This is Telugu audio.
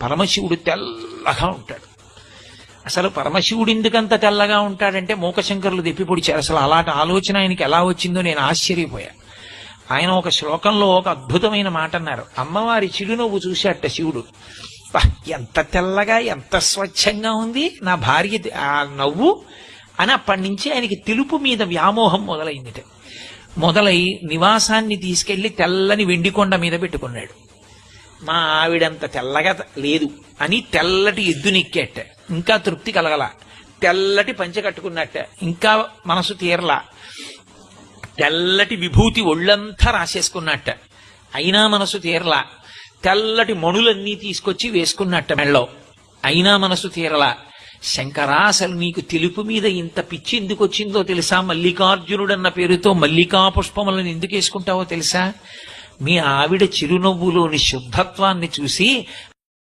పరమశివుడు తెల్లగా ఉంటాడు. అసలు పరమశివుడు ఎందుకంత తెల్లగా ఉంటాడంటే మూకశంకరులు దెప్పిపొడిచారు. అసలు అలాంటి ఆలోచన ఆయనకి ఎలా వచ్చిందో నేను ఆశ్చర్యపోయా. ఆయన ఒక శ్లోకంలో ఒక అద్భుతమైన మాట అన్నారు. అమ్మవారి చిరునవ్వు చూశాట శివుడు. ఎంత తెల్లగా ఎంత స్వచ్ఛంగా ఉంది నా భార్య ఆ నవ్వు అని అప్పటి నుంచి ఆయనకి తెలుపు మీద వ్యామోహం మొదలైందిట. మొదలై నివాసాన్ని తీసుకెళ్లి తెల్లని వెండికొండ మీద పెట్టుకున్నాడు. మా ఆవిడంత తెల్లగా లేదు అని తెల్లటి ఎద్దునెక్కేట. ఇంకా తృప్తి కలగల. తెల్లటి పంచె కట్టుకున్నట్ట. ఇంకా మనసు తీరలా. తెల్లటి విభూతి ఒళ్ళంతా రాసేసుకున్నట్ట. అయినా మనసు తీరలా. తెల్లటి మణులన్నీ తీసుకొచ్చి వేసుకున్నట్ట మెళ్ళో. అయినా మనసు తీరలా. శంకరా, అసలు నీకు తెలుపు మీద ఇంత పిచ్చి ఎందుకు వచ్చిందో తెలుసా? మల్లికార్జునుడన్న పేరుతో మల్లికా పుష్పములను ఎందుకు వేసుకుంటావో తెలుసా? మీ ఆవిడ చిరునవ్వులోని శుద్ధత్వాన్ని చూసి